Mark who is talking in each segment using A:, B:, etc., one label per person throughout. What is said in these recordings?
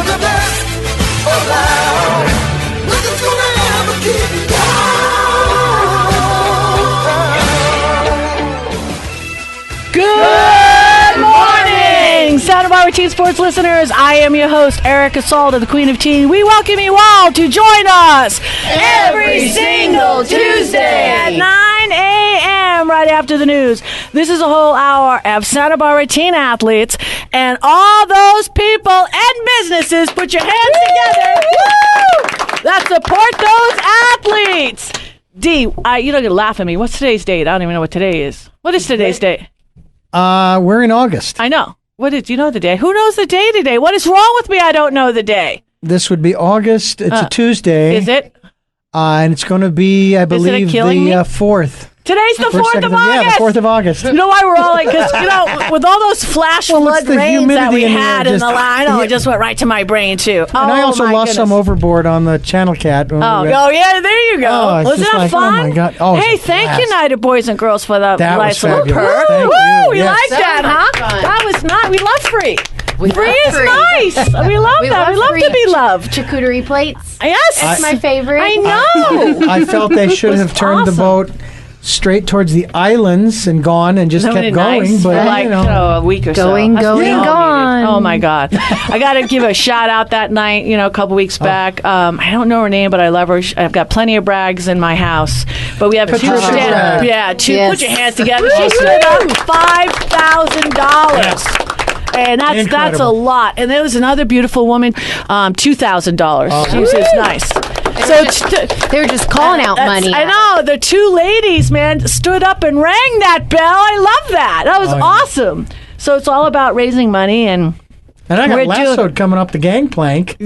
A: are the best around. Nothing's gonna ever keep me down.
B: Good morning, Santa Barbara Teen Sports listeners. I am your host, Erica Salda, the Queen of Teen. We welcome you all to join us every single Tuesday at 9 a.m. right after the news. This is a whole hour of Santa Barbara teen athletes and all those people and businesses. Put your hands together that support those athletes. D, you're not going to laugh at me. What's today's date? I don't even know what today is. What is today's date?
C: We're in August.
B: I know. Do you know the day? Who knows the day today? What is wrong with me? I don't know the day.
C: This would be August. It's a Tuesday.
B: Is it?
C: And it's going to be, I believe, the 4th.
B: Today's the 4th of August.
C: Yeah, the 4th of August.
B: You know why we're all like, because, with all those flash flood rains that we had in the line, it just went right to my brain, too.
C: And I also lost some overboard on the Channel Cat.
B: Yeah, there you go. Wasn't that fun?
C: Oh, my God.
B: Hey, thank you, United Boys and Girls, for that nice little
C: fabulous.
B: perk.
C: Thank you.
B: We like that, huh?
D: Fun.
B: That was nice. We love free. Free is nice. We love that. We love to be loved.
D: Charcuterie plates.
B: Yes.
D: That's my favorite.
B: I know.
C: I felt they should have turned the boat straight towards the islands and gone and just kept going.
B: Nice?
C: But
B: a week or
D: going,
B: so.
D: gone.
B: Oh my God! I got to give a shout out that night. A couple weeks back. I don't know her name, but I love her. I've got plenty of brags in my house. But we have two.
C: Yes.
B: Put your hands together. She stood up $5,000. And that's a lot. And there was another beautiful woman, $2,000. She was nice.
D: So they're just calling out money.
B: I know. The two ladies, man, stood up and rang that bell. I love that. That was awesome. So it's all about raising money and
C: I got lassoed coming up the gangplank.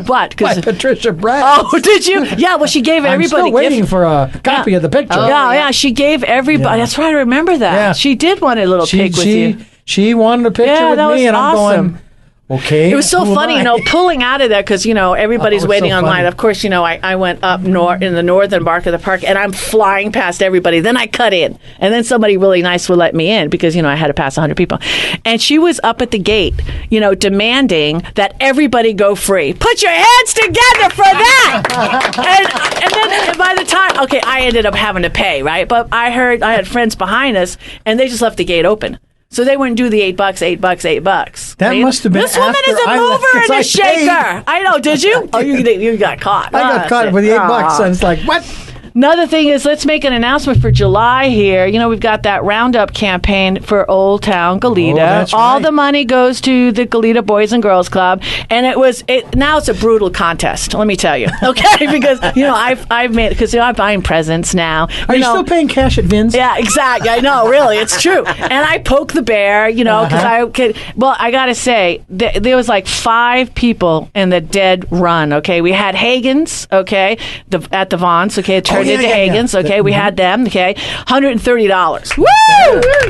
B: What?
C: By Patricia Bragg.
B: Oh, did you? Yeah, well, she gave everybody.
C: I'm still waiting for a copy of the picture.
B: Yeah, she gave everybody. Yeah. That's right, I remember that. Yeah. She did want a little pic with you.
C: She wanted a picture with me, and I'm going, okay.
B: It was so funny, pulling out of there because, everybody's waiting online. Of course, I went up north in the northern part of the park, and I'm flying past everybody. Then I cut in, and then somebody really nice would let me in because, I had to pass 100 people. And she was up at the gate, demanding that everybody go free. Put your hands together for that! and then by the time, I ended up having to pay, right? But I had friends behind us, and they just left the gate open. So they wouldn't do the $8, $8.
C: That must have been.
B: This woman is a mover and a shaker. I know. Did you? Oh, you got caught.
C: I got caught with the $8. I was like, what?
B: Another thing is, let's make an announcement for July here. We've got that Roundup campaign for Old Town Goleta.
C: That's
B: All
C: right.
B: the money goes to the Goleta Boys and Girls Club, and now it's a brutal contest. Let me tell you, okay? Because I've made I'm buying presents now.
C: Are you still paying cash at Vin's?
B: Yeah, exactly. I know, really, it's true. And I poke the bear, because I could. Well, I gotta say, there was like 5 people in the dead run. Okay, we had Hagen's. Okay, at the Vons. Okay, it turned into Hagen's. Okay, we had them. Okay, $130. Woo!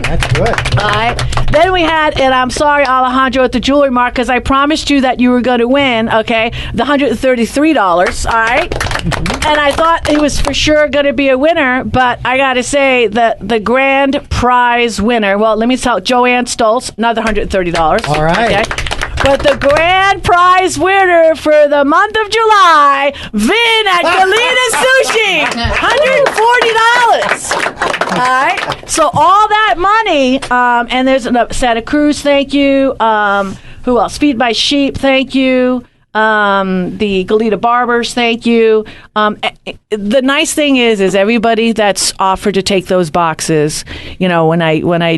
C: That's good.
B: All right. Then we had, and I'm sorry, Alejandro, at the Jewelry Mart, because I promised you that you were going to win. Okay, the $133. All right. Mm-hmm. And I thought it was for sure going to be a winner, but I got to say that the grand prize winner. Well, let me tell Joanne Stoltz, another $130.
C: All right.
B: Okay. But the grand prize winner for the month of July, Vin at Goleta Sushi, $140. All right. So all that money, and there's Santa Cruz, thank you. Who else? Feed My Sheep, thank you. The Goleta Barbers, thank you. The nice thing is everybody that's offered to take those boxes, when I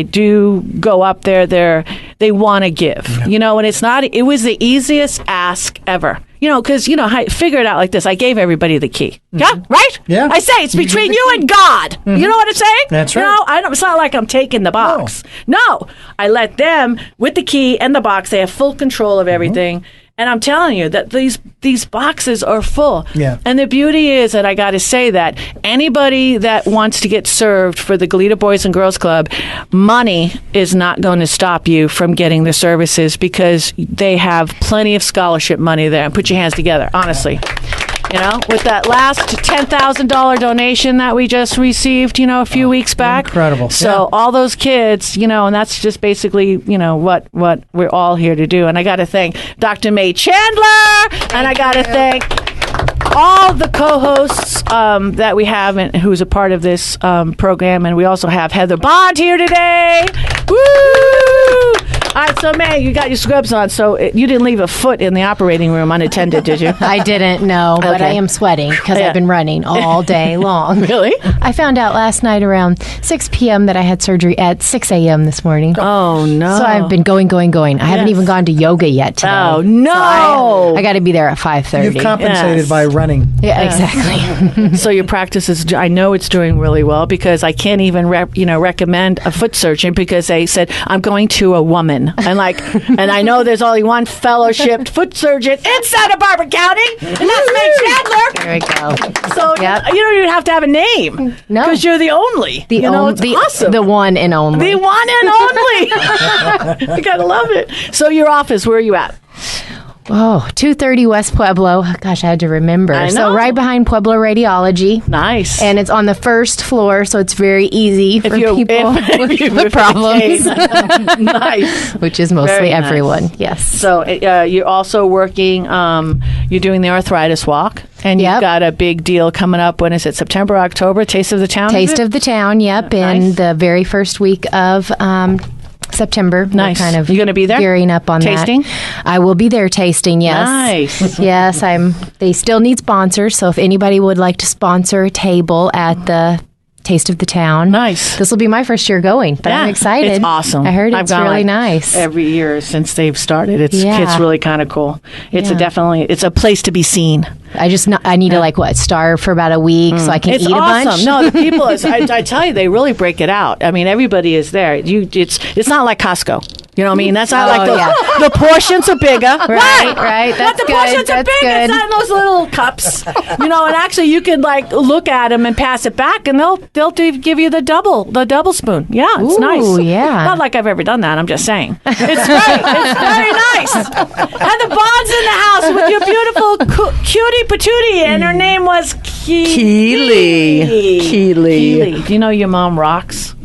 B: do go up there, they want to give, and it was the easiest ask ever. Because, I figure it out like this. I gave everybody the key. Mm-hmm. Yeah, right?
C: Yeah.
B: I say it's between you and God. Mm-hmm. You know what I'm saying?
C: That's right.
B: It's not like I'm taking the box. No. I let them, with the key and the box, they have full control of everything. Mm-hmm. And I'm telling you that these boxes are full.
C: Yeah.
B: And the beauty is that I got to say that anybody that wants to get served for the Goleta Boys and Girls Club, money is not going to stop you from getting the services because they have plenty of scholarship money there. And put your hands together, honestly. with that last $10,000 donation that we just received, a few weeks back.
C: Incredible.
B: So all those kids, and that's just basically, what we're all here to do. And I got to thank Dr. Mae Chandler, and I got to thank all the co-hosts that we have and who's a part of this program. And we also have Heather Bond here today. Woo! All right, so Mae, you got your scrubs on, so you didn't leave a foot in the operating room unattended, did you?
D: I didn't know, but
B: Okay.
D: I am sweating because I've been running all day long.
B: Really?
D: I found out last night around 6 p.m. that I had surgery at 6 a.m. this morning.
B: Oh, no.
D: So I've been going. I haven't even gone to yoga yet today.
B: Oh, no.
D: I got to be there at 5:30.
C: You've compensated
B: Yes.
C: by running.
D: Yeah, exactly.
B: So your practice is, I know it's doing really well because I can't even recommend a foot surgeon because they said, I'm going to a woman. And I know there's only one fellowshipped foot surgeon in Santa Barbara County, and that's Mae Chandler.
D: There we go.
B: So
D: Yep.
B: you don't even have to have a name.
D: No.
B: Because you're the only.
D: The
B: it's awesome.
D: The one and only.
B: The one and only. You gotta love it. So your office, where are you at?
D: Oh, 230 West Pueblo. Gosh, I had to remember.
B: I know.
D: So right behind Pueblo Radiology.
B: Nice.
D: And it's on the first floor, so it's very easy for people with problems,
B: Nice.
D: which is mostly
B: Very nice.
D: everyone. Yes.
B: So you're also working, you're doing the arthritis walk, and you've
D: Yep.
B: got a big deal coming up. When is it? September, October? Taste of the Town?
D: Taste of the Town, yep,
B: Nice.
D: in the very first week of September.
B: Nice.
D: We're kind of
B: You gonna be there?
D: gearing up on
B: Tasting?
D: that. I will be there tasting, yes.
B: Nice.
D: Yes, they still need sponsors, so if anybody would like to sponsor a table at the Taste of the Town.
B: Nice.
D: This will be my first year going, but I'm excited.
B: It's awesome.
D: I heard
B: I've
D: it's
B: gone,
D: really
B: like,
D: nice.
B: every year since they've started. It's
D: Yeah.
B: really kind of cool. It's
D: Yeah.
B: it's a place to be seen.
D: I need to starve for about a week so I can
B: It's
D: eat
B: awesome.
D: a bunch.
B: No, the people, I tell you, they really break it out. I mean, everybody is there. It's not like Costco. You know what I mean? That's not like the portions are bigger.
D: Right.
B: But
D: That's
B: the
D: good.
B: portions are
D: That's
B: big.
D: good.
B: It's not in those little cups. And actually you can look at them and pass it back, and they'll give you the double spoon. Yeah, it's
D: Ooh,
B: nice.
D: yeah.
B: Not like I've ever done that. I'm just saying. It's very nice. And the Bond's in the house with your beautiful cutie patootie, and her name was
E: Keely.
B: Keely. Do you know your mom rocks?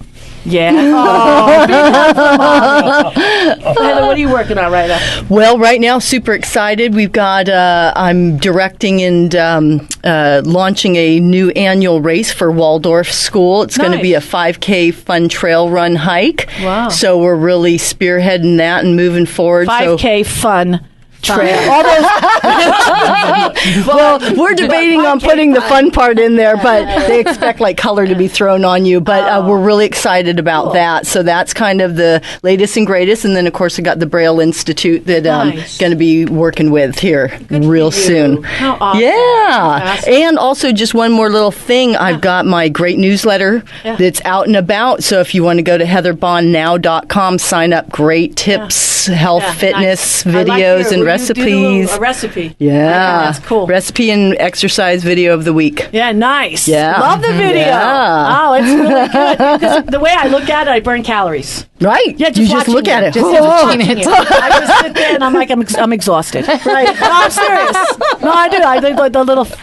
B: Yeah. Oh, big hug for Mommy. Heather, what are you working on right now?
E: Well, right now, super excited. We've got, I'm directing and launching a new annual race for Waldorf School. It's going to be a 5K fun trail run hike.
B: Wow.
E: So we're really spearheading that and moving forward.
B: 5K fun trail.
E: Well, we're debating on putting the fun part in there, but they expect color to be thrown on you. But we're really excited about that. So that's kind of the latest and greatest. And then, of course, I got the Braille Institute that I'm going to be working with here real soon.
B: How awesome.
E: Yeah.
B: Fantastic.
E: And also, just one more little thing. I've got my great newsletter that's out and about. So if you want to go to heatherbondnow.com, sign up. Great tips, health, fitness, videos, and recipes.
B: A recipe.
E: Yeah.
B: That's cool.
E: Recipe and exercise video of the week.
B: Yeah, nice.
E: Yeah.
B: Love the video.
E: Yeah.
B: Oh, it's really good. 'Cause the way I look at it, I burn calories.
E: Right.
B: Yeah,
E: you just look at it.
D: Just
E: Whoa.
D: watching it.
B: I just sit there and I'm like, I'm exhausted. Right. No, I'm serious. No, I do. I do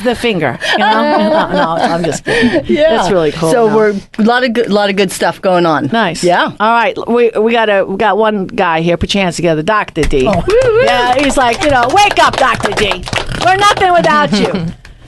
B: the finger. No, I'm just kidding.
E: Yeah.
B: That's really cool.
E: So
B: No.
E: we're a lot of good stuff going on.
B: Nice.
E: Yeah.
B: All right. We got one guy here. Put your hands together, Dr. D. Yeah. He's like, wake up, Dr. D. We're nothing without you.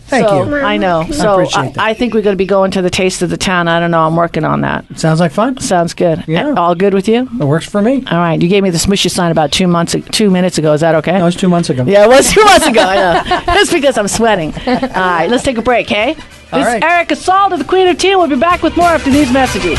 C: Thank you.
B: I know. So
C: appreciate that.
B: I think we're going to be going to the Taste of the Town. I don't know. I'm working on that.
C: Sounds like fun.
B: Sounds good.
C: Yeah.
B: All good with you?
C: It works for me.
B: All right. You gave me the smushy sign about 2 minutes ago. Is that okay?
C: That was 2 months ago.
B: Yeah, it was 2 months ago. I know. That's because I'm sweating. All right. Let's take a break, hey?
C: All
B: This
C: right.
B: is Erica Salda, the Queen of Teen. We'll be back with more after these messages.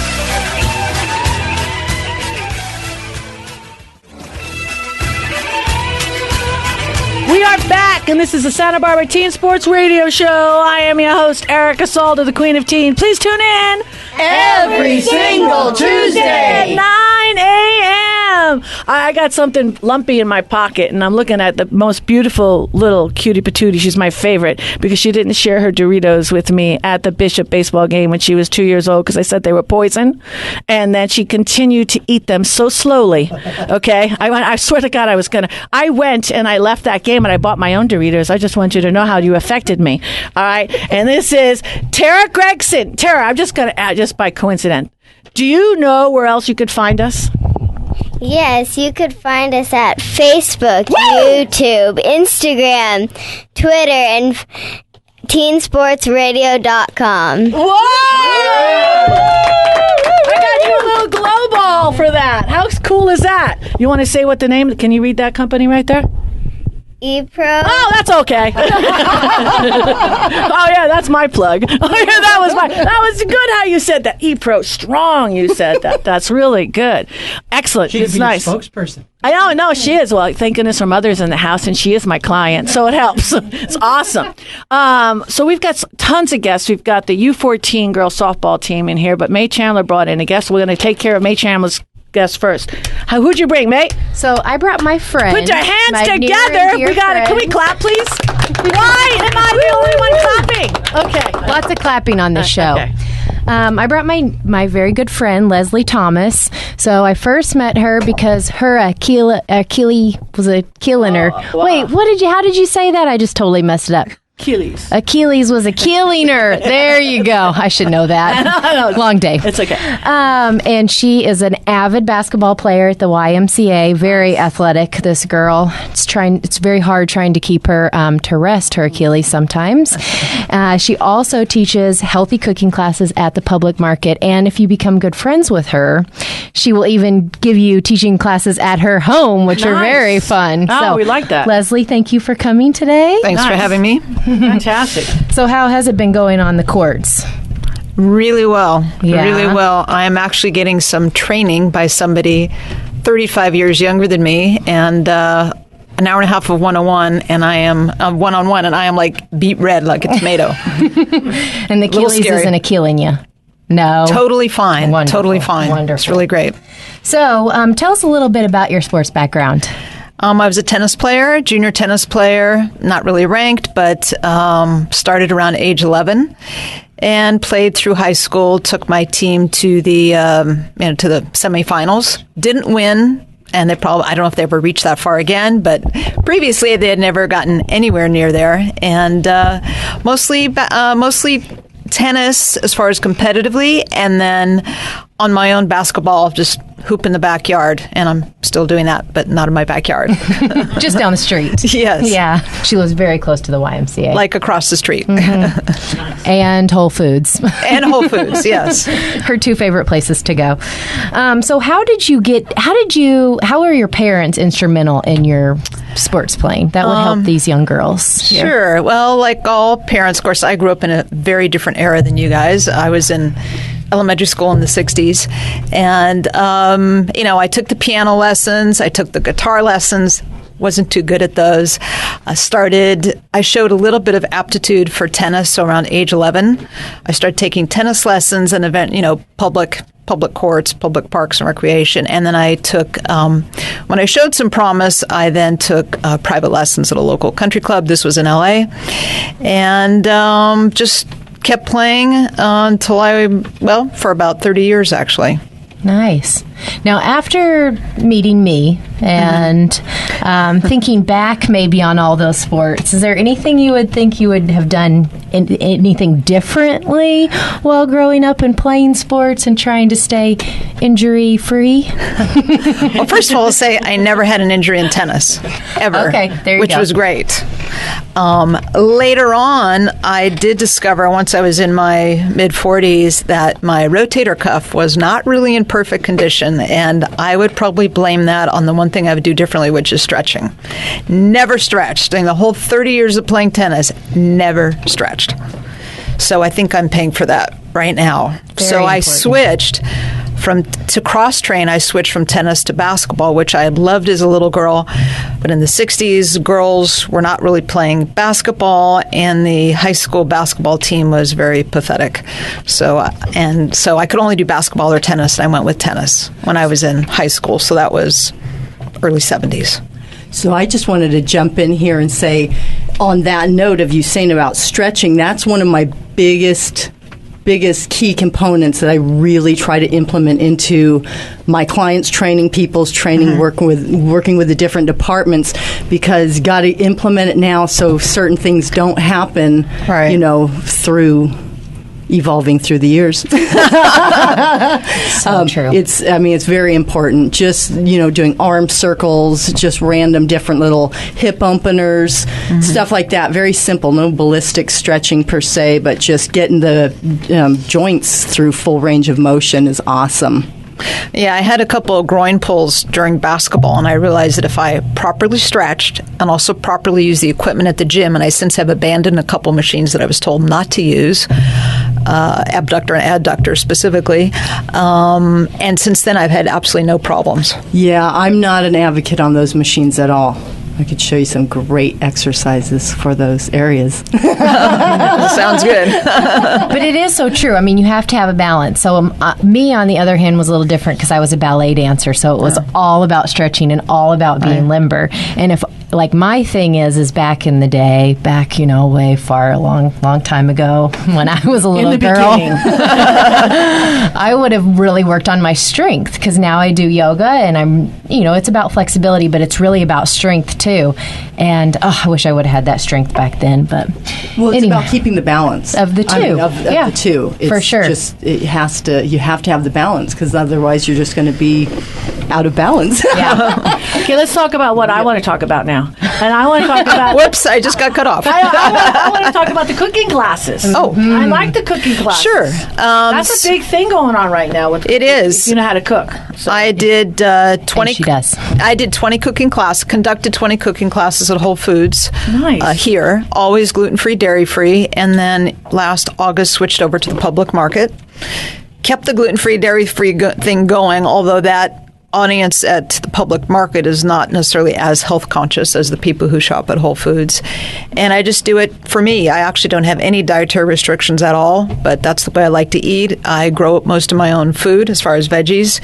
B: We are back, and this is the Santa Barbara Teen Sports Radio Show. I am your host, Erica Salda, the Queen of Teen. Please tune in
E: Every single Tuesday.
B: at 9 a.m. I got something lumpy in my pocket, and I'm looking at the most beautiful little cutie patootie. She's my favorite because she didn't share her Doritos with me at the Bishop baseball game when she was 2 years old because I said they were poison, and then she continued to eat them so slowly. Okay, I swear to God, I went and I left that game and I bought my own Doritos. I just want you to know how you affected me. All right, and this is Tara Gregson. Tara, I'm just going to add, just by coincidence, do you know where else you could find us?
F: Yes, you could find us at Facebook, YouTube, Instagram, Twitter, and teensportsradio.com.
B: Whoa! I got you a little glow ball for that. How cool is that? You want to say what the name? Can you read that company right there?
F: ePro.
B: Oh, that's okay. Oh yeah, that's my plug. Oh yeah, that was good how you said that. ePro, strong. You said that. That's really good. Excellent.
C: She could
B: It's
C: be
B: nice.
C: your spokesperson.
B: I know. No, she is. Well, thank goodness her mother's in the house, and she is my client, so it helps. It's awesome. So we've got tons of guests. We've got the U14 girls softball team in here, but Mae Chandler brought in a guest. We're going to take care of Mae Chandler's guest first. Who'd you bring, Mae?
D: So I brought my friend.
B: Put your hands
D: my near
B: together.
D: and dear
B: We got it. Can we
D: friend.
B: clap, please? Why am I the only one clapping? Okay.
D: Lots of clapping on this show.
B: Okay.
D: I brought my very good friend Leslie Thomas. So I first met her because her Achilles was a killiner.
B: wow.
D: Wait, how did you say that? I just totally messed it up. Achilles was a killiner. There you go. I should know that. Long day.
B: It's okay.
D: And she is an avid basketball player at the YMCA. Very athletic, this girl. It's very hard trying to keep her to rest her Achilles sometimes. She also teaches healthy cooking classes at the public market. And if you become good friends with her, she will even give you teaching classes at her home, which are
B: Nice.
D: very fun.
B: Oh, we like that.
D: Leslie, thank you for coming today.
G: Thanks for
B: Nice.
G: having me.
B: Fantastic.
D: So how has it been going on the courts?
G: Really well.
D: Yeah.
G: Really well. I'm actually getting some training by somebody 35 years younger than me, and an hour and a half of 101, and I am one-on-one, and I am like beet red like a tomato.
D: And the Achilles
G: scary.
D: isn't a killing you. No.
G: Totally fine.
D: Wonderful.
G: Totally fine.
D: Wonderful.
G: It's really great.
D: So tell us a little bit about your sports background.
G: I was a tennis player, junior tennis player, not really ranked, but started around age 11 and played through high school. Took my team to the to the semifinals. Didn't win, and I don't know if they ever reached that far again. But previously, they had never gotten anywhere near there, and mostly tennis as far as competitively, and then on my own basketball, just hoop in the backyard, and I'm still doing that, but not in my backyard.
D: Just down the street.
G: Yes.
D: Yeah. She lives very close to the YMCA.
G: Like across the street.
D: And Whole Foods.
G: And Whole Foods, yes.
D: Her two favorite places to go. So how are your parents instrumental in your sports playing? That would help these young girls. here.
G: Sure. Well, like all parents, of course, I grew up in a very different era than you guys. I was in elementary school in the 60s. And, I took the piano lessons. I took the guitar lessons. Wasn't too good at those. I showed a little bit of aptitude for tennis. So around age 11, I started taking tennis lessons and public courts, public parks and recreation. And then I took, when I showed some promise, I then took private lessons at a local country club. This was in LA. And just kept playing until for about 30 years, actually.
D: Nice. Now, after meeting me and thinking back maybe on all those sports, is there anything you would think you would have done anything differently while growing up and playing sports and trying to stay injury-free?
G: Well, first of all, I'll say I never had an injury in tennis, ever.
D: Okay, there you
G: which
D: go.
G: was great. Later on, I did discover, once I was in my mid-40s, that my rotator cuff was not really in perfect condition, and I would probably blame that on the one thing I would do differently, which is stretching. Never stretched. In the whole 30 years of playing tennis, never stretched. So I think I'm paying for that right now. So I switched to cross train. I switched from tennis to basketball, which I had loved as a little girl. But in the 60s, girls were not really playing basketball, and the high school basketball team was very pathetic. So I could only do basketball or tennis, and I went with tennis when I was in high school. So that was early 70s.
E: So I just wanted to jump in here and say, on that note of you saying about stretching, that's one of my biggest key components that I really try to implement into my clients' training, people's training, working with the different departments, because got to implement it now so certain things don't happen, through evolving through the years.
D: So true.
E: It's very important. Just, doing arm circles, just random different little hip openers, stuff like that. Very simple. No ballistic stretching per se, but just getting the joints through full range of motion is awesome.
G: Yeah, I had a couple of groin pulls during basketball, and I realized that if I properly stretched and also properly used the equipment at the gym, and I since have abandoned a couple machines that I was told not to use, abductor and adductor specifically, and since then I've had absolutely no problems.
E: Yeah, I'm not an advocate on those machines at all. I could show you some great exercises for those areas.
G: Sounds good.
D: But it is so true. I mean, you have to have a balance. So me, on the other hand, was a little different because I was a ballet dancer. So it was all about stretching and all about being limber. And if, like, my thing is back in the day, way far, a long time ago, when I was a little girl, I would have really worked on my strength, because now I do yoga and I'm, it's about flexibility, but it's really about strength too. And I wish I would have had that strength back then. But
E: it's about keeping the balance
D: of the two.
E: Of the two, it's
D: for sure.
E: You have to have the balance, because otherwise you're just going to be out of balance.
B: Yeah. Okay, let's talk about what I want to talk about now. And I want to talk about.
G: Whoops! I just got cut off.
B: I want to talk about the cooking classes.
G: Oh,
B: I like the cooking classes.
G: Sure.
B: That's a big thing going on right now.
G: It is.
B: You know how to cook. So.
G: I did 20.
D: She does.
G: I did 20 cooking classes. Conducted 20 cooking classes at Whole Foods.
B: Nice.
G: Here, always gluten-free, dairy-free, and then last August switched over to the public market. Kept the gluten-free, dairy-free thing going, although that audience at the public market is not necessarily as health conscious as the people who shop at Whole Foods. And I just do it for me. I actually don't have any dietary restrictions at all, but that's the way I like to eat. I grow up most of my own food as far as veggies,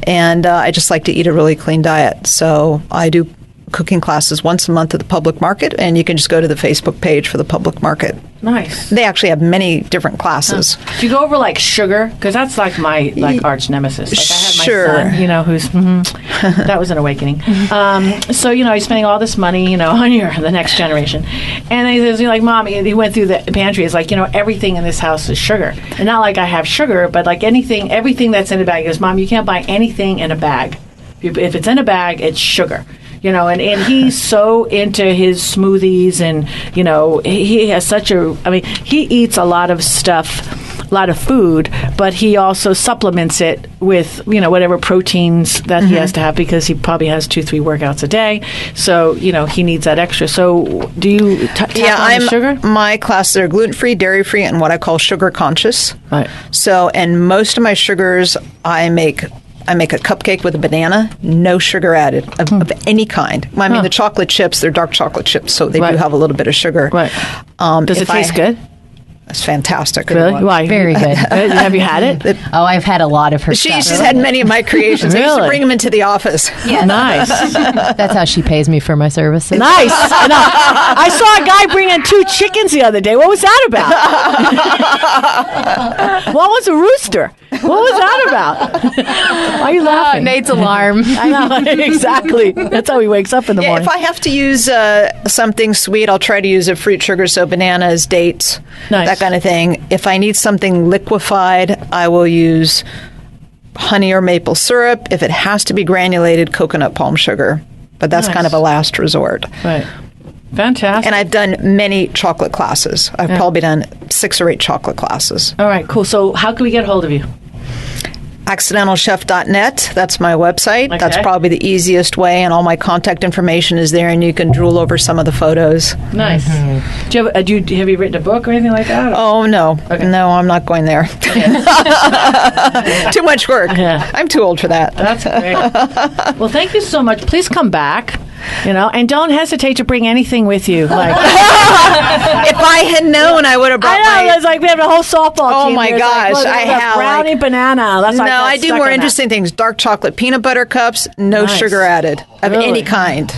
G: and I just like to eat a really clean diet. So I do cooking classes once a month at the public market, and you can just go to the Facebook page for the public market.
B: Nice.
G: They actually have many different classes.
B: Do you go over like sugar? Because that's like my arch nemesis. Like I have my son, who's that was an awakening. So he's spending all this money, on the next generation, and he says, Mom, he went through the pantry. It's like, everything in this house is sugar, and not like I have sugar, but like everything that's in a bag. He goes, Mom, you can't buy anything in a bag. If it's in a bag, it's sugar. And he's so into his smoothies, and, he has he eats a lot of stuff, a lot of food, but he also supplements it with, whatever proteins that he has to have, because he probably has 2-3 workouts a day. So, he needs that extra. So do you tap on the sugar?
G: My classes are gluten-free, dairy-free, and what I call sugar conscious.
B: Right.
G: So, and most of my sugars I make a cupcake with a banana, no sugar added of any kind. Well, I mean, the chocolate chips, they're dark chocolate chips, so they do have a little bit of sugar.
B: Right. Does it taste good?
G: It's fantastic.
B: Really? Why?
D: Very good.
B: Have you had it?
D: I've had a lot of her stuff.
G: She's had many of my creations. I used to bring them into the office.
D: Yeah.
B: Nice.
D: That's how she pays me for my services.
B: Nice. I saw a guy bring in 2 chickens the other day. What was that about? What was a rooster? What was that about? Why are you laughing?
D: Nate's alarm.
B: I know, exactly. That's how he wakes up in the morning.
G: If I have to use something sweet, I'll try to use a fruit sugar, so bananas, dates, that kind of thing. If I need something liquefied, I will use honey or maple syrup. If it has to be granulated, coconut palm sugar. But that's kind of a last resort.
B: Right. Fantastic.
G: And I've done many chocolate classes. I've probably done 6 or 8 chocolate classes.
B: All right, cool. So how can we get a hold of you?
G: accidentalchef.net. That's my website.
B: Okay.
G: That's probably the easiest way, and all my contact information is there, and you can drool over some of the photos.
B: Nice. Mm-hmm. Have you written a book or anything like that?
G: Oh, no. Okay. No, I'm not going there. Too much work. Yeah. I'm too old for that.
B: That's great. Well, thank you so much. Please come back. and don't hesitate to bring anything with you. Like,
G: If I had known, I would have brought
B: I know, it's like we have a whole softball team.
G: my
B: There's
G: gosh,
B: look,
G: I
B: we have
G: have,
B: brownie banana. That's
G: No,
B: like,
G: I do more interesting things. Dark chocolate peanut butter cups, no
B: Nice.
G: sugar added of
B: Really?
G: any kind.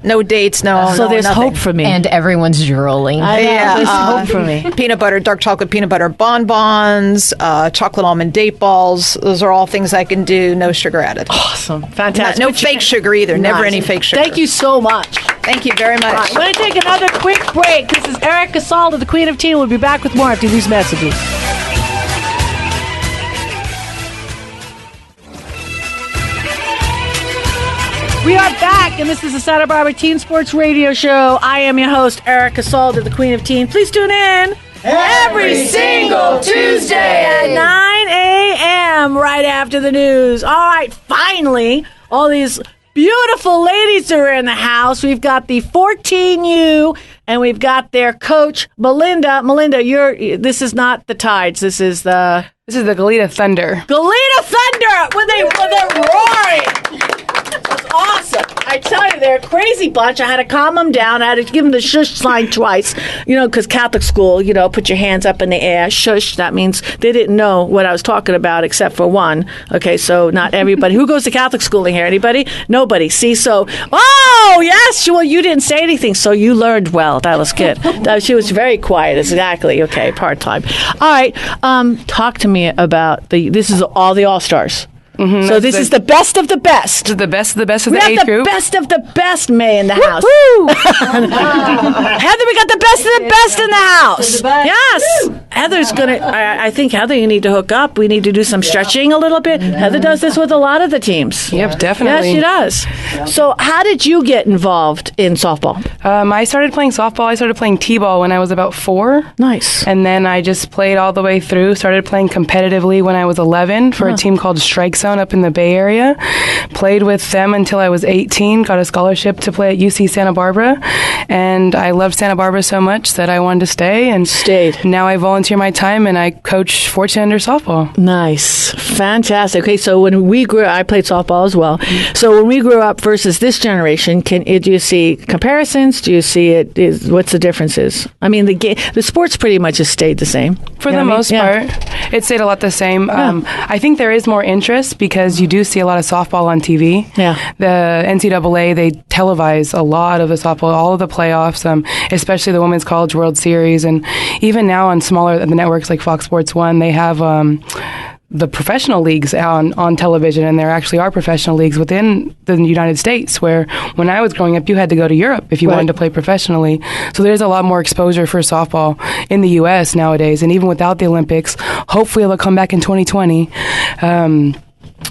G: No dates, no.
B: So
G: no,
B: there's
G: nothing.
B: hope for me.
D: And everyone's drooling.
B: I know,
G: Yeah,
B: there's hope for me.
G: Peanut butter, dark chocolate peanut butter bonbons, chocolate almond date balls. Those are all things I can do. No sugar added.
B: Awesome, fantastic.
G: No fake sugar either. Never
B: Nice.
G: any fake sugar.
B: Thank you so much.
G: Thank you very much.
B: All right, we're going to take another quick break. This is Erica Salda, the Queen of Teen. We'll be back with more after these messages. We are back, and this is the Santa Barbara Teen Sports Radio Show. I am your host, Erica Salda, the Queen of Teen. Please tune in every single Tuesday at 9 a.m. right after the news. All right, finally, all these beautiful ladies are in the house. We've got the 14U, and we've got their coach, Melinda. Melinda, this is not the Tides. This is the
H: Goleta Thunder.
B: Goleta Thunder when they're roaring. That's awesome. I tell you, they're a crazy bunch. I had to calm them down. I had to give them the shush sign twice, because Catholic school, put your hands up in the air. Shush, that means they didn't know what I was talking about except for one. Okay, so not everybody. Who goes to Catholic school in here? Anybody? Nobody. See, so, oh, yes, well, you didn't say anything, so you learned well. That was good. She was very quiet, exactly. Okay, part-time. All right, talk to me about this is all the All-Stars. Mm-hmm, so this is the best of the best.
H: This is the best of the best of
B: we
H: the
B: age
H: age
B: group.
H: group.
B: Best of the best, Mae, in the house. Heather, we got the best of the best in the house. Yes. Heather's going to, I think, Heather, you need to hook up. We need to do some stretching a little bit. Heather does this with a lot of the teams.
H: Yep, definitely.
B: Yes, she does. So how did you get involved in softball?
H: I started playing softball. I started playing t-ball when I was about 4.
B: Nice.
H: And then I just played all the way through. Started playing competitively when I was 11 for a team called Strike Zone up in the Bay Area. Played with them until I was 18. Got a scholarship to play at UC Santa Barbara. And I loved Santa Barbara so much that I wanted to stay. And
B: stayed.
H: Now I volunteer my time and I coach 14 under softball.
B: Nice. Fantastic. Okay, so when we grew up, I played softball as well. So when we grew up versus this generation, do you see comparisons? Do you see what's the differences? I mean, the sports pretty much has stayed the same.
H: For the most part, it stayed a lot the same. I think there is more interest because you do see a lot of softball on TV.
B: Yeah.
H: The NCAA, they televise a lot of the softball, all of the playoffs, especially the Women's College World Series. And even now on smaller the networks like Fox Sports 1, they have the professional leagues on television, and there actually are professional leagues within the United States, where when I was growing up, you had to go to Europe if you wanted to play professionally. So there's a lot more exposure for softball in the U.S. nowadays, and even without the Olympics, hopefully it'll come back in 2020.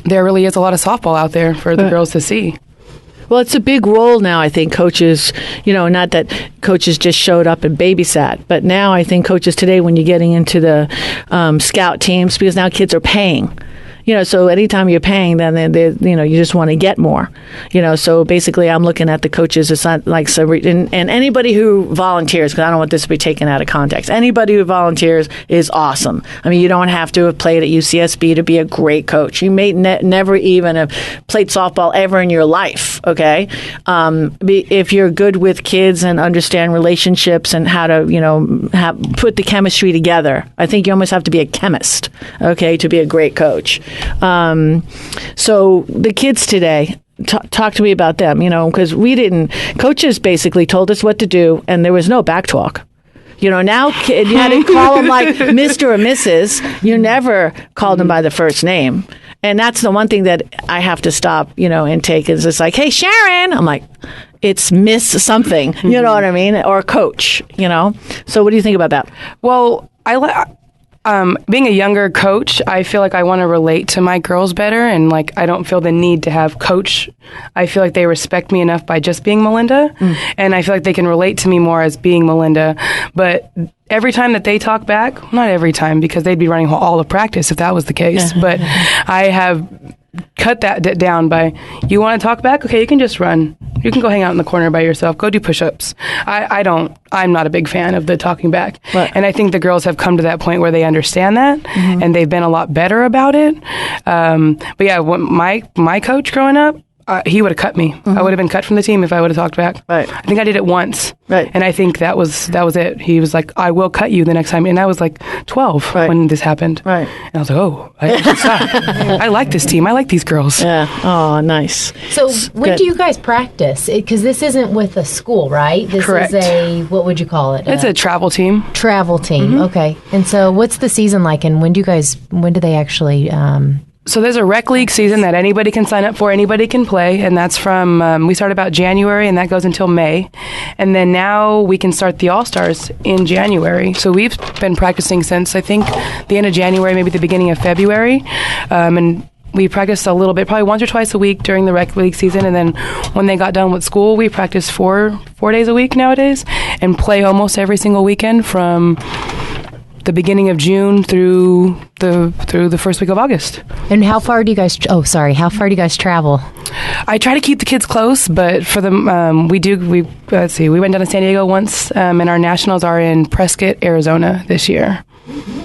H: There really is a lot of softball out there for the girls to see.
B: Well, it's a big role now, I think. Coaches, not that coaches just showed up and babysat, but now I think coaches today, when you're getting into the scout teams, because now kids are paying. So anytime you're paying, then you just want to get more. So basically, I'm looking at the coaches. It's not like and anybody who volunteers, because I don't want this to be taken out of context. Anybody who volunteers is awesome. I mean, you don't have to have played at UCSB to be a great coach. You may never even have played softball ever in your life. Okay, if you're good with kids and understand relationships and how to put the chemistry together, I think you almost have to be a chemist. Okay, to be a great coach. So the kids today, talk to me about them, because coaches basically told us what to do and there was no back talk. Now you had to call them like Mr. or Mrs. You never called them by the first name. And that's the one thing that I have to stop, and take is it's like, hey, Sharon. I'm like, it's Miss something, you know what I mean? Or coach, So what do you think about that?
H: Well, being a younger coach, I feel like I want to relate to my girls better, and I don't feel the need to have coach. I feel like they respect me enough by just being Melinda, and I feel like they can relate to me more as being Melinda. But every time that they talk back, not every time because they'd be running all of practice if that was the case, but I have cut that down by, you want to talk back? Okay, you can just run. You can go hang out in the corner by yourself. Go do push-ups. I'm not a big fan of the talking back. Right. And I think the girls have come to that point where they understand that, and they've been a lot better about it. But yeah, my coach growing up, he would have cut me. I would have been cut from the team if I would have talked back.
B: Right.
H: I think I did it once.
B: Right.
H: And I think that was it. He was like, I will cut you the next time. And I was like 12 when this happened.
B: Right.
H: And I was like, oh, I should stop. I like this team. I like these girls.
B: Yeah. Oh, nice.
D: So when do you guys practice? Because this isn't with a school, right? This
H: Correct.
D: is what would you call it?
H: It's a travel team.
D: Travel team. Okay. And so what's the season like, and when do they actually...
H: So there's a rec league season that anybody can sign up for, anybody can play, and that's from, we start about January, and that goes until May. And then now we can start the All-Stars in January. So we've been practicing since, I think, the end of January, maybe the beginning of February. And we practiced a little bit, probably once or twice a week during the rec league season. And then when they got done with school, we practiced four days a week nowadays and play almost every single weekend from the beginning of June through the first week of August.
D: And how far do you guys travel?
H: I try to keep the kids close, but for them, we went down to San Diego once, and our nationals are in Prescott, Arizona this year.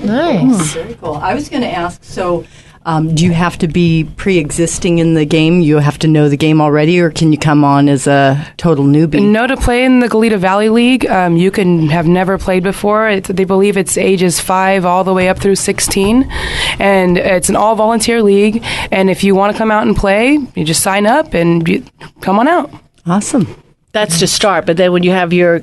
D: Nice.
E: Very cool. I was going to ask, so do you have to be pre-existing in the game? You have to know the game already, or can you come on as a total newbie?
H: No, to play in the Goleta Valley League, you can have never played before. They believe it's ages 5 all the way up through 16, and it's an all-volunteer league. And if you want to come out and play, you just sign up and you come on out.
E: Awesome.
B: That's to start, but then when you have your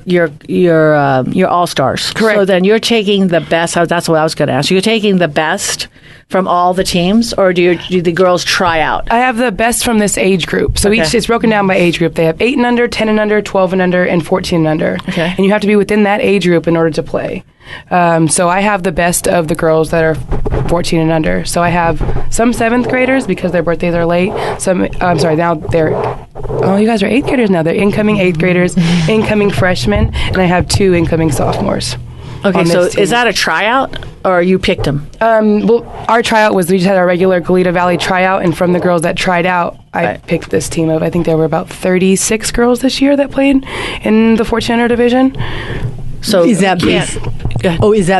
B: all-stars.
H: Correct.
B: So then you're taking the best. That's what I was going to ask. You're taking the best from all the teams, or do the girls try out?
H: I have the best from this age group. So each is broken down by age group. They have 8 and under, 10 and under, 12 and under, and 14 and under.
B: Okay.
H: And you have to be within that age group in order to play. So I have the best of the girls that are 14 and under. So I have some 7th graders because their birthdays are late. Now they're... Oh, you guys are 8th graders now. They're incoming 8th graders, incoming freshmen, and I have 2 incoming sophomores.
B: Okay, so is that a tryout, or you picked them?
H: Well, our tryout was, we just had our regular Goleta Valley tryout, and from the girls that tried out, I picked this team of, I think there were about 36 girls this year that played in the 14 under division.
E: So is that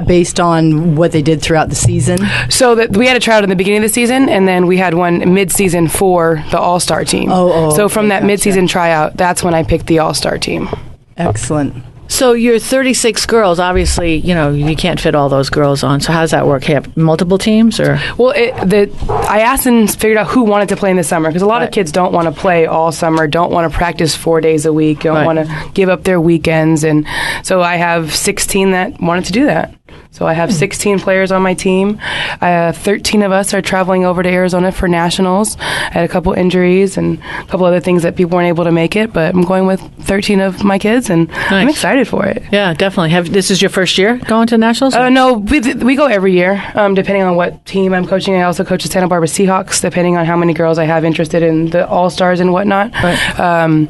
E: based on what they did throughout the season?
H: So that we had a tryout in the beginning of the season, and then we had one mid-season for the All-Star team. So from that mid-season tryout, that's when I picked the All-Star team.
E: Excellent.
B: So you're 36 girls. Obviously, you can't fit all those girls on. So how does that work? You have multiple teams, or?
H: Well, I asked and figured out who wanted to play in the summer, because a lot of kids don't want to play all summer, don't want to practice 4 days a week, don't want to give up their weekends, and so I have 16 that wanted to do that. So I have 16 players on my team. 13 of us are traveling over to Arizona for nationals. I had a couple injuries and a couple other things that people weren't able to make it, but I'm going with 13 of my kids, and I'm excited for it.
B: Yeah, definitely. This is your first year going to nationals?
H: No, we go every year, depending on what team I'm coaching. I also coach the Santa Barbara Seahawks, depending on how many girls I have interested in the All-Stars and whatnot. Right.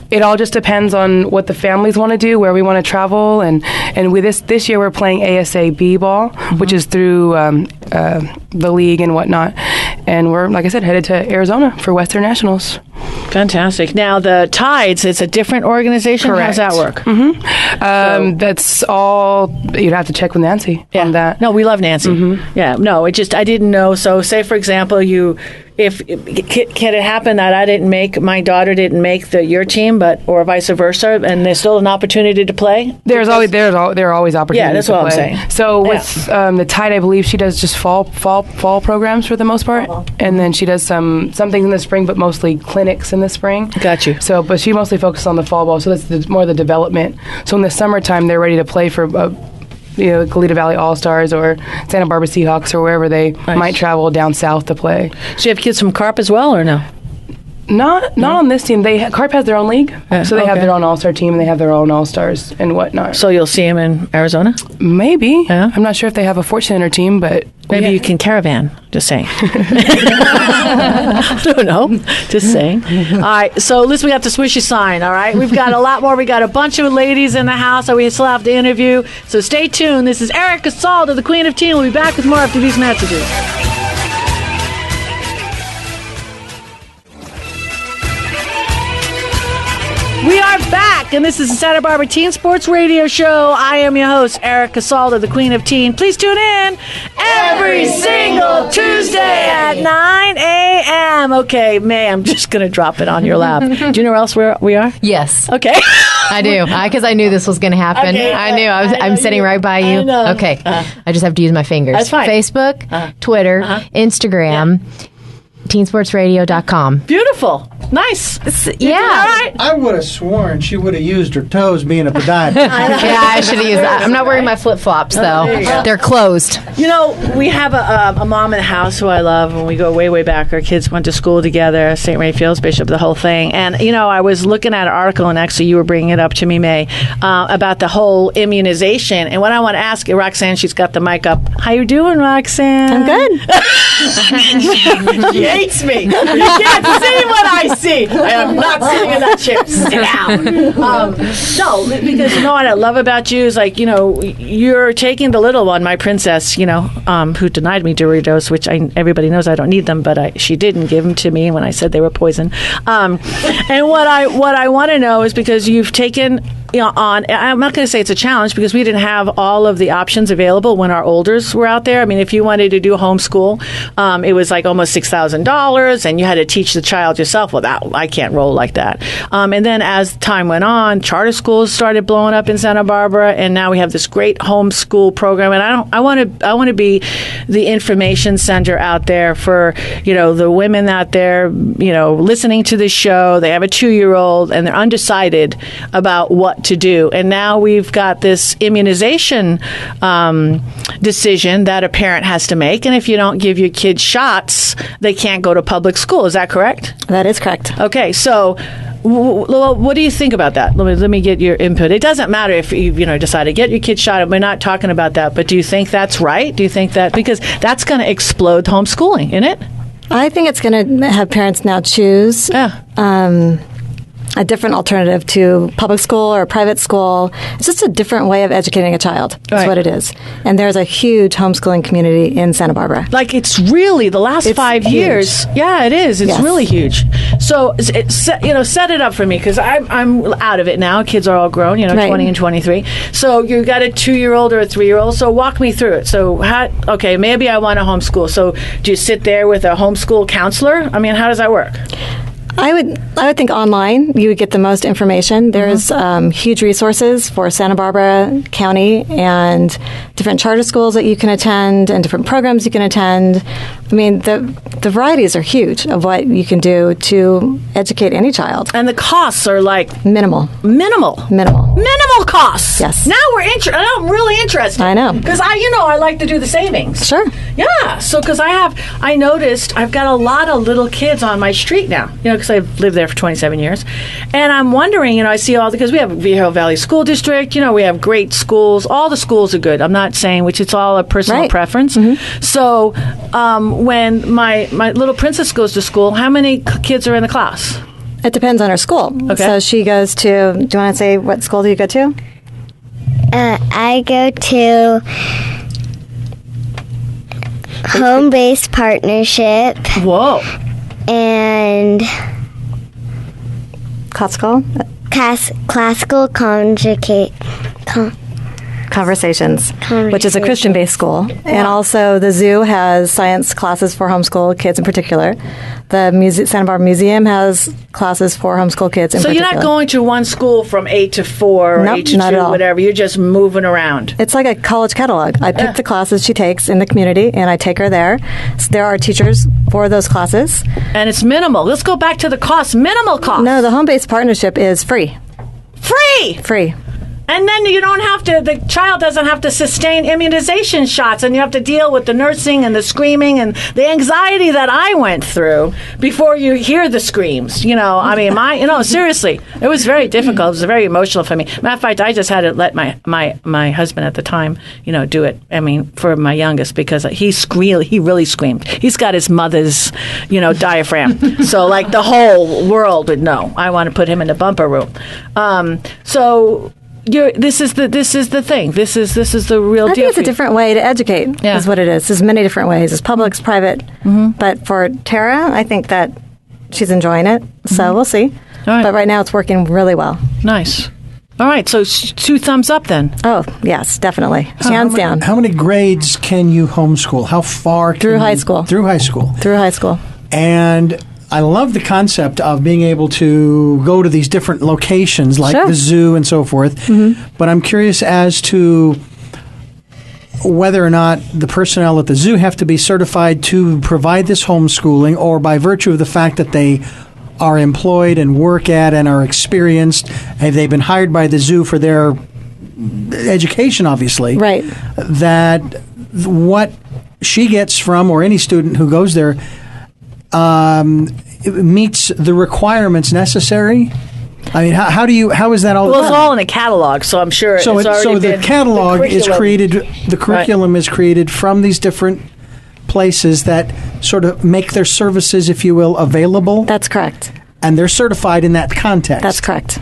H: It all just depends on what the families want to do, where we want to travel, and with this year we're playing ASA-B ball, which is through the league and whatnot, and we're, like I said, headed to Arizona for Western Nationals.
B: Fantastic. Now the Tides, it's a different organization.
H: Correct.
B: How does that work?
H: Mm-hmm. That's all. You'd have to check with Nancy on that.
B: No, we love Nancy. Mm-hmm. Yeah. No, I didn't know. So say for example, can it happen that my daughter didn't make your team, or vice versa, and there's still an opportunity to play?
H: There are always opportunities.
B: Yeah, that's what I'm saying.
H: So with the Tide, I believe she does just fall programs for the most part, and then she does some things in the spring, but mostly clinics in the spring.
B: Got you.
H: So, but she mostly focuses on the fall ball. So that's more the development. So in the summertime, they're ready to play for. Goleta Valley All-Stars or Santa Barbara Seahawks or wherever they might travel down south to play.
B: So you have kids from Carp as well, or no?
H: Not on this team. Carp has their own league, so they have their own All-Star team and they have their own All-Stars and whatnot.
B: So you'll see them in Arizona?
H: Maybe. Yeah. I'm not sure if they have a 14 team, but
B: maybe you can caravan. Just saying. I don't know. Just saying. All right. So listen, we got the swishy sign. All right. We've got a lot more. We got a bunch of ladies in the house that we still have to interview. So stay tuned. This is Erica Salda, the Queen of Teen. We'll be back with more after these messages. We are back, and this is the Santa Barbara Teen Sports Radio Show. I am your host, Erica Salda, the Queen of Teen. Please tune in every single Tuesday at 9 a.m. Okay, May, I'm just going to drop it on your lap. Do you know where else we are?
D: Yes.
B: Okay.
D: I do, because I knew this was going to happen.
B: Okay,
D: I knew. I'm sitting right by you.
B: I know.
D: Okay. I just have to use my fingers.
B: That's fine.
D: Facebook, Twitter, Instagram, teensportsradio.com.
B: Beautiful. Nice.
D: Yeah.
B: All right.
C: I would have sworn she would have used her toes being a podiatrist.
D: Yeah, I should have used that. I'm not wearing my flip-flops, though.
B: there you go.
D: They're closed.
B: You know, we have a mom in the house who I love, and we go way, way back. Our kids went to school together, St. Raphael's Bishop, the whole thing. And, you know, I was looking at an article, and actually you were bringing it up to me, May, about the whole immunization. And what I want to ask you, Roxanne, she's got the mic up. How you doing, Roxanne?
E: I'm good.
B: She hates me. You can't see what I see. I am not sitting in that chair. Sit down. No, because you know what I love about you is, like, you know, you're taking the little one, my princess, you know, who denied me Doritos, which everybody knows I don't need them, but she didn't give them to me when I said they were poison. And what I want to know is, because you've taken, you know, on, I'm not going to say it's a challenge, because we didn't have all of the options available when our olders were out there. I mean, if you wanted to do homeschool, it was like almost $6,000, and you had to teach the child yourself. Well, I can't roll like that. And then as time went on, charter schools started blowing up in Santa Barbara, and now we have this great homeschool program. And I want to be the information center out there for, you know, the women out there, you know, listening to this show. They have a 2-year-old, and they're undecided about what to do. And now we've got this immunization decision that a parent has to make. And if you don't give your kids shots, they can't go to public school. Is that correct?
I: That is correct.
B: Okay, so what do you think about that? Let me get your input. It doesn't matter if you decide to get your kid shot. We're not talking about that, but do you think that's right? Do you think that, because that's going to explode homeschooling, isn't it?
I: I think it's going to have parents now choose a different alternative to public school or private school. It's just a different way of educating a child. That's what it is. And there's a huge homeschooling community in Santa Barbara.
B: Like, it's really the last 5 years. Yeah, it is. It's really huge. So, set it up for me, because I'm out of it now. Kids are all grown, 20 and 23. So you got a 2-year-old or a 3-year-old. So walk me through it. So, maybe I want to homeschool. So do you sit there with a homeschool counselor? I mean, how does that work?
I: I would think online you would get the most information. There's huge resources for Santa Barbara County and different charter schools that you can attend and different programs you can attend. I mean, the varieties are huge of what you can do to educate any child.
B: And the costs are like
I: minimal
B: costs.
I: Yes.
B: Now I'm really interested.
I: I know.
B: Because I like to do the savings.
I: Sure.
B: Yeah. So, because I noticed I've got a lot of little kids on my street now, because I've lived there for 27 years. And I'm wondering, I see because we have Viejo Valley School District, we have great schools. All the schools are good. I'm not saying, which it's all a personal preference. Mm-hmm. So, when my little princess goes to school, how many kids are in the class?
I: It depends on her school. Okay. So she goes to, do you want to say what school do you go to?
F: I go to Home-Based Partnership.
B: Whoa.
F: And
I: classical
F: conjugate
I: Conversations, which is a Christian-based school. Yeah. And also the zoo has science classes for homeschool kids in particular. The Santa Barbara Museum has classes for homeschool kids in particular.
B: So you're not going to one school from 8 to 4 or 8 to 2, whatever. You're just moving around.
I: It's like a college catalog. I pick the classes she takes in the community, and I take her there. So there are teachers for those classes.
B: And it's minimal. Let's go back to the cost. Minimal cost.
I: No, the home-based partnership is free.
B: Free. And then the child doesn't have to sustain immunization shots, and you have to deal with the nursing and the screaming and the anxiety that I went through before you hear the screams. Seriously, it was very difficult. It was very emotional for me. Matter of fact, I just had to let my husband at the time, do it. I mean, for my youngest, because he really screamed. He's got his mother's, diaphragm. So like the whole world would know. I want to put him in the bumper room. This is the thing. This is the real deal.
I: I think it's a different way to educate. Is what it is. There's many different ways. It's public, it's private. Mm-hmm. But for Tara, I think that she's enjoying it. So we'll see.
B: right.
I: But right now it's working really well.
B: Nice. All right, so 2 thumbs up then.
I: Oh, yes, definitely. Hands down.
C: How many grades can you homeschool? How far?
I: Through high school.
C: Through high school.
I: Through high school.
C: And I love the concept of being able to go to these different locations like
I: Sure.
C: the zoo and so forth.
I: Mm-hmm.
C: But I'm curious as to whether or not the personnel at the zoo have to be certified to provide this homeschooling, or by virtue of the fact that they are employed and work at and are experienced, have they been hired by the zoo for their education, obviously.
I: Right.
C: That what she gets from, or any student who goes there, meets the requirements necessary? I mean, how is that all?
B: Well, it's all in a catalog, so I'm sure
C: So,
B: it's already
C: so the
B: been-
C: catalog is
B: curriculum.
C: created, the curriculum is created from these different places that sort of make their services, if you will, available,
I: That's correct.
C: and they're certified in that context.
I: That's correct.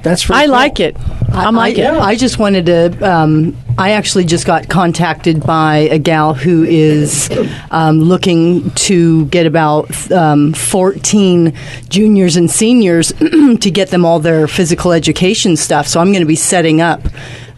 C: That's very
B: I
C: cool.
B: like it. I like it.
E: I just wanted to. I actually just got contacted by a gal who is looking to get about 14 juniors and seniors to get them all their physical education stuff. So I'm going to be setting up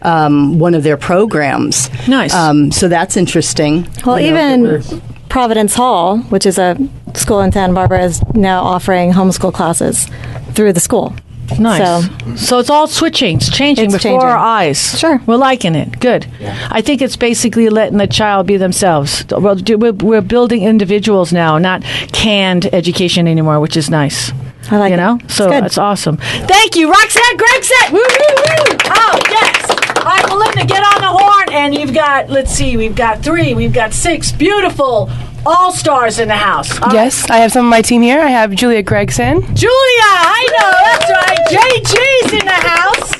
E: one of their programs.
B: Nice.
E: So that's interesting.
I: Well, even Providence Hall, which is a school in Santa Barbara, is now offering homeschool classes through the school.
B: Nice.
I: So,
B: So it's all switching. It's changing
I: It's
B: before
I: changing.
B: our eyes.
I: Sure.
B: We're liking it. Good. I think it's basically letting the child be themselves. We're building individuals now, not canned education anymore, which is nice.
I: I like
B: you
I: it.
B: know?
I: It's
B: So
I: good.
B: it's awesome. Thank you, Roxanne Gregson. Woo, woo, woo. Oh, yes. All right, Melinda, get on the horn. And you've got, let's see, we've got 3, we've got 6 beautiful all-stars in the house. All
H: Yes, I have some of my team here. I have Julia Gregson.
B: Julia, I know, that's right. JG's in the house.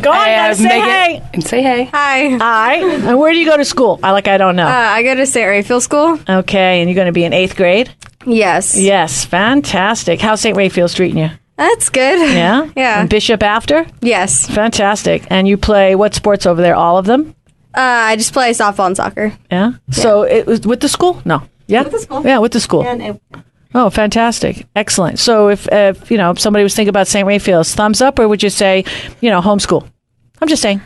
B: Go on,
H: I
B: gotta
H: have
B: say
H: Megan.
B: hey.
H: And say hey.
J: Hi.
B: Hi. And where do you go to school? I don't know.
J: I go to St. Raphael School.
B: Okay, and you're going to be in 8th grade?
J: Yes.
B: Yes, fantastic. How's St. Raphael's treating you?
J: That's good.
B: Yeah?
J: Yeah.
B: And Bishop after?
J: Yes.
B: Fantastic. And you play what sports over there? All of them?
J: I just play softball and soccer.
B: Yeah? So it was with the school? No. Yeah? With the school. Yeah, with the school. Oh, fantastic. Excellent. So if somebody was thinking about St. Raphael's, thumbs up, or would you say, homeschool? I'm just saying.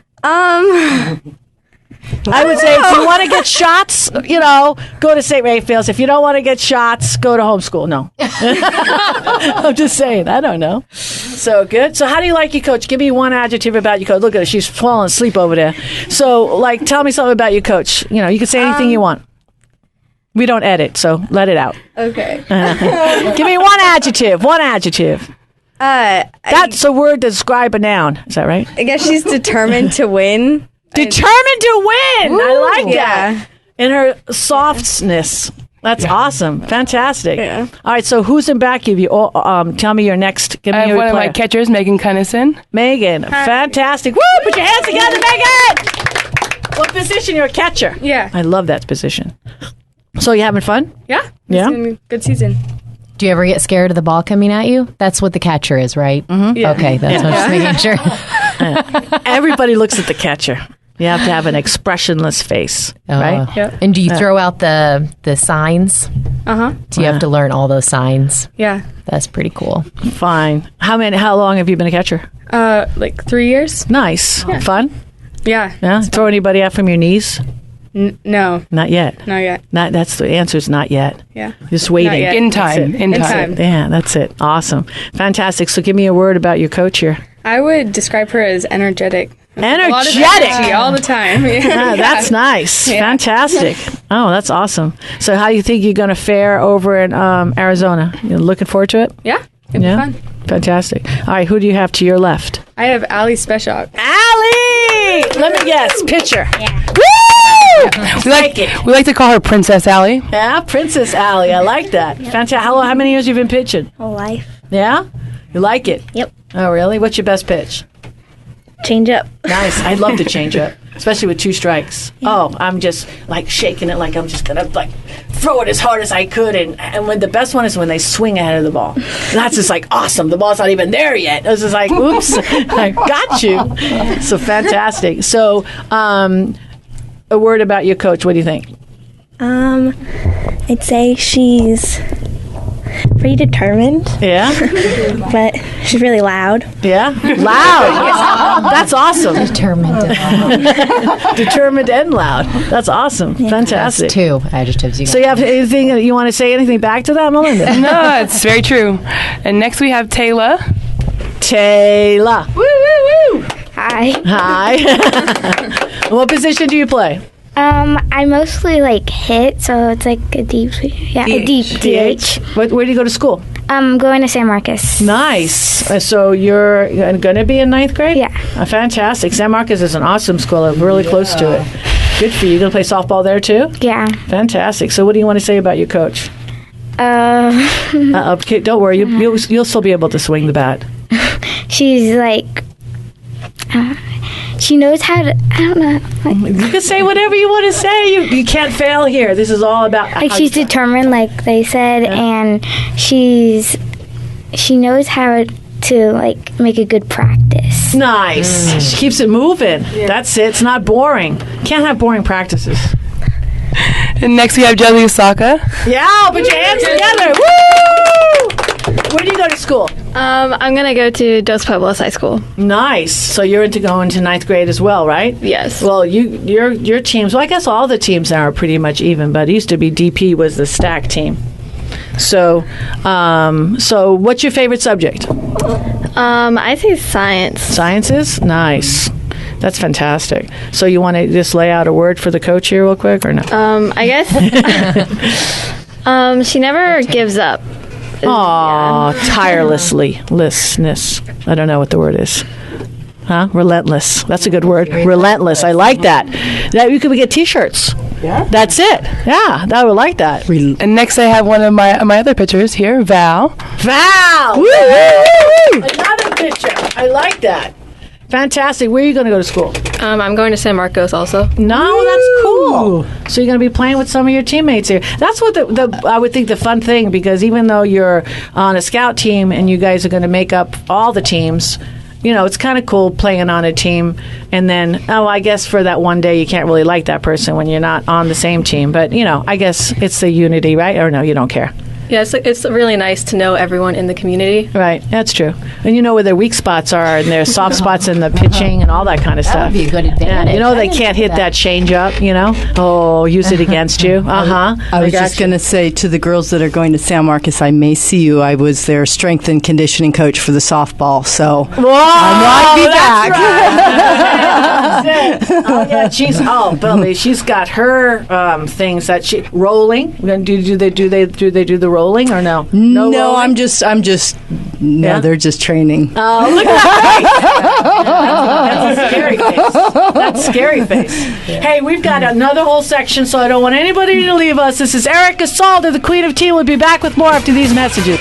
B: I would say if you want to get shots, go to St. Raphael's. If you don't want to get shots, go to homeschool. No. I'm just saying. I don't know. So good. So how do you like your coach? Give me one adjective about your coach. Look at her. She's falling asleep over there. So, tell me something about your coach. You can say anything you want. We don't edit, so let it out.
J: Okay.
B: Give me one adjective. One adjective. That's a word to describe a noun. Is that right?
J: I guess she's determined to win.
B: Determined to win. I like
J: Yeah.
B: that. In her softness. That's awesome. Fantastic.
J: Yeah.
B: All right, so who's in back of you? Tell me your next. Give me
H: I have
B: your
H: one of my
B: player.
H: catchers, Megan Cunnison.
B: Megan. Fantastic. Woo! Put your hands together, Megan! What position? You're a catcher.
J: Yeah.
B: I love that position. So you having fun?
J: Yeah.
B: Yeah?
J: It's been a good season.
D: Do you ever get scared of the ball coming at you? That's what the catcher is, right? Mm-hmm.
J: Yeah.
D: Okay, that's what I'm just making sure.
B: Everybody looks at the catcher. You have to have an expressionless face, right?
J: Yep.
D: And do you throw out the signs?
J: Uh-huh.
D: Do you have to learn all those signs?
J: Yeah.
D: That's pretty cool.
B: Fine. How long have you been a catcher?
J: Like 3 years.
B: Nice. Fun?
J: Yeah.
B: Yeah. Throw anybody out from your knees?
J: No.
B: Not yet.
J: Not yet.
B: That's the answer is not yet.
J: Yeah.
B: Just waiting.
J: Not yet.
H: In time. In
J: In
H: time.
J: time.
B: Yeah, that's it. Awesome. Fantastic. So give me a word about your coach here.
J: I would describe her as energetic. A lot of
B: Energetic.
J: energy all the time.
B: Ah, that's nice. Fantastic. Oh, that's awesome. So how do you think you're going to fare over in Arizona? You looking forward to it?
J: Yeah. It'll
B: Yeah.
J: be fun.
B: Fantastic. All right, who do you have to your left?
J: I have Allie Speshock.
B: Allie! Let me guess. Pitcher. Woo!
H: We like to call her Princess Allie.
B: Yeah, Princess Allie. I like that. Fantastic. How many years have you been pitching?
F: Whole life.
B: Yeah? You like it?
F: Yep.
B: Oh, really? What's your best pitch?
F: Change up.
B: Nice. I'd love to change up, especially with 2 strikes. Oh, I'm just shaking it like I'm just gonna throw it as hard as I could. And when the best one is when they swing ahead of the ball. That's just awesome. The ball's not even there yet. It was just oops, I got you. So fantastic. So, a word about your coach. What do you think?
K: I'd say she's pretty determined.
B: Yeah.
K: But she's really loud.
B: Yeah. Loud. That's awesome. Determined and loud. That's awesome. Fantastic.
L: That's two adjectives.
B: So you have anything you want to say? Anything back to that, Melinda?
H: No, it's very true. And next we have Tayla.
B: Tayla. Woo, woo, woo.
F: Hi.
B: Hi. What position do you play?
F: I mostly hit, so it's a deep, a deep DH.
B: Where do you go to school?
F: I'm going to San Marcos.
B: Nice. So you're going to be in 9th grade?
F: Yeah.
B: Fantastic. San Marcos is an awesome school. I'm really close to it. Good for you. You going to play softball there too?
F: Yeah.
B: Fantastic. So what do you want to say about your coach? Okay, don't worry. You'll still be able to swing the bat.
F: She's she knows how to, I don't know.
B: You can say whatever you want to say. You can't fail here. This is all about
F: she's determined, like they said, and she knows how to make a good practice.
B: Nice. She keeps it moving. Yeah. That's it. It's not boring. Can't have boring practices.
H: And next we have Josy Uyesaka.
B: Yeah, put your hands together. Woo! Where do you go to school?
J: I'm going to go to Dos Pueblos High School.
B: Nice. So you're going to 9th grade as well, right?
J: Yes.
B: Well, your teams, well, I guess all the teams now are pretty much even, but it used to be DP was the stack team. So what's your favorite subject?
J: I say science.
B: Sciences? Nice. That's fantastic. So you want to just lay out a word for the coach here real quick or no?
J: I guess she never gives up.
B: Aw, tirelessness. I don't know what the word is. Huh? Relentless. That's a good word. Relentless. I like that. We could get T-shirts. Yeah. That's it. Yeah, I would like that.
H: And next I have one of my other pictures here, Val.
B: Val! Woo, woo, woo. Another picture. I like that. Fantastic. Where are you going to go to school?
J: I'm going to San Marcos also.
B: No, that's cool. So you're going to be playing with some of your teammates here. That's what I would think the fun thing, because even though you're on a scout team and you guys are going to make up all the teams, it's kind of cool playing on a team. And then, I guess for that one day you can't really like that person when you're not on the same team. But, I guess it's the unity, right? Or no, you don't care.
J: Yeah, it's really nice to know everyone in the community.
B: Right, that's true. And you know where their weak spots are, and their soft spots in the pitching and all that kind of stuff.
L: That would be a good advantage.
B: Yeah, they can't hit that change up, Oh, use it against you. I
E: was just going to say to the girls that are going to San Marcos, I may see you. I was their strength and conditioning coach for the softball, so I might be back.
B: Right. Oh, yeah, she's got her things that she rolling. Do they do the rolling or no?
E: No,
B: rolling?
E: I'm just. They're just training.
B: Oh, look at that face. That's a scary face. That's scary face. Yeah. Hey, we've got another whole section, so I don't want anybody to leave us. This is Erica Salda, the Queen of Teen. We'll be back with more after these messages.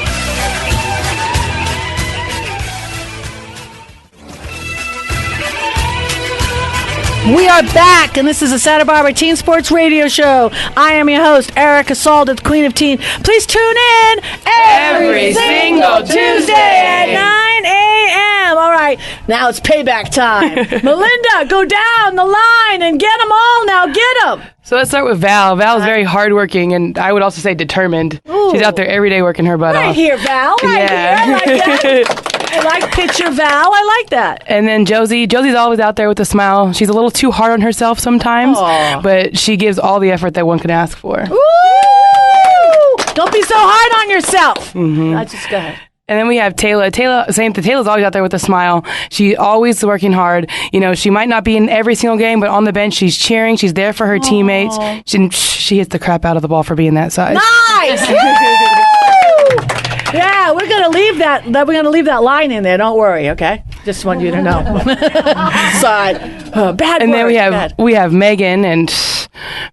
B: We are back, and this is the Santa Barbara Teen Sports Radio Show. I am your host, Erica Salda, the Queen of Teen. Please tune in every single Tuesday at 9 a.m. All right, now it's payback time. Melinda, go down the line and get them all now. Get them.
H: So let's start with Val. Val is very hardworking, and I would also say determined. Ooh. She's out there every day working her butt off.
B: Right here, Val. Right here. I like that. I like picture Val. I like that.
H: And then Josy. Josy's always out there with a smile. She's a little too hard on herself sometimes, but she gives all the effort that one can ask for.
B: Ooh! Don't be so hard on yourself. Mm-hmm. Just go ahead.
H: And then we have Tayla. Tayla's always out there with a smile. She's always working hard. She might not be in every single game, but on the bench, she's cheering. She's there for her teammates. She hits the crap out of the ball for being that size.
B: Nice! Yeah, we're gonna leave that. We're gonna leave that line in there. Don't worry, okay? Just want you to know. Side. Bad.
H: And
B: word.
H: then we have Megan, and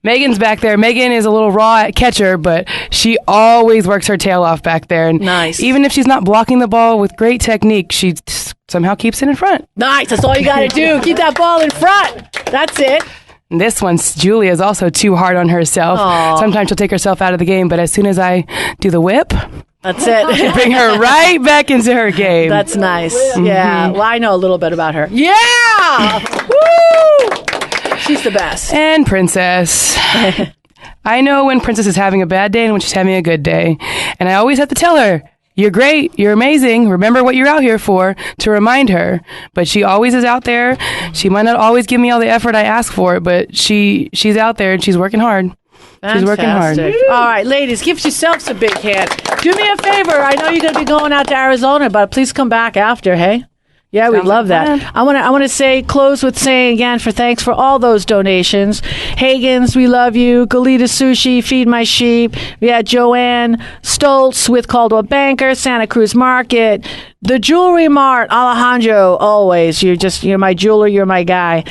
H: Megan's back there. Megan is a little raw at catcher, but she always works her tail off back there. And
B: nice.
H: Even if she's not blocking the ball with great technique, she somehow keeps it in front.
B: Nice. That's all you got to do. Keep that ball in front. That's it.
H: And this one's Julia is also too hard on herself. Aww. Sometimes she'll take herself out of the game, but as soon as I do the whip,
B: that's it.
H: Bring her right back into her game.
B: That's nice. Mm-hmm. Yeah. Well, I know a little bit about her. Yeah. Woo! She's the best.
H: And Princess. I know when Princess is having a bad day and when she's having a good day. And I always have to tell her, you're great, you're amazing, remember what you're out here for, to remind her. But she always is out there. She might not always give me all the effort I ask for, but she's out there and she's working hard. She's working hard.
B: All right, ladies, give yourselves a big hand. Do me a favor. I know you're going to be going out to Arizona, but please come back after, hey? Yeah, we'd love that. I want to say, close with saying again thanks for all those donations. Hagen's, we love you. Goleta Sushi, Feed My Sheep. We had Joanne Stoltz with Caldwell Banker, Santa Cruz Market, the Jewelry Mart, Alejandro, always. You're my jeweler, you're my guy.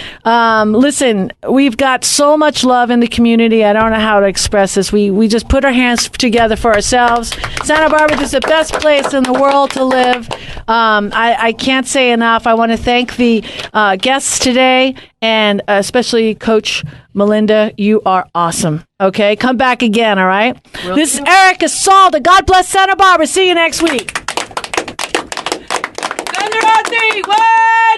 B: Listen, we've got so much love in the community. I don't know how to express this. We just put our hands together for ourselves. Santa Barbara is the best place in the world to live. I can't say enough. I want to thank the guests today, and especially Coach Melinda. You are awesome. Okay, come back again, all right? This is Erica Salda. God bless Santa Barbara. See you next week. Thunder! 1,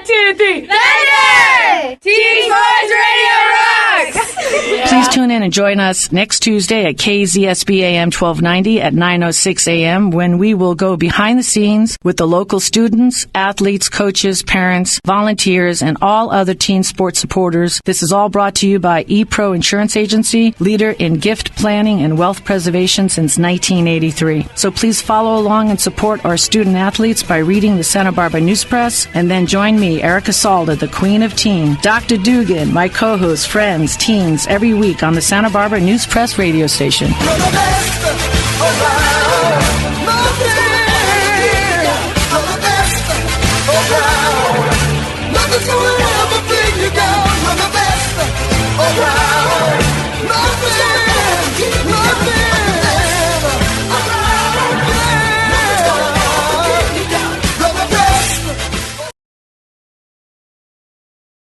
B: 2, 3.
A: Thunder! Teen Sports Radio rocks!
B: Please tune in and join us next Tuesday at KZSB AM 1290 at 9:06 a.m. when we will go behind the scenes with the local students, athletes, coaches, parents, volunteers, and all other teen sports supporters. This is all brought to you by ePro Insurance Agency, leader in gift planning and wealth preservation since 1983. So please follow along and support our student athletes by reading the Santa Barbara News Press, and then join me, Erica Salda, the Queen of Teen, Dr. Dugan, my co-host, friends, teens, every week on the Santa Barbara News Press radio station.
A: You're the best around.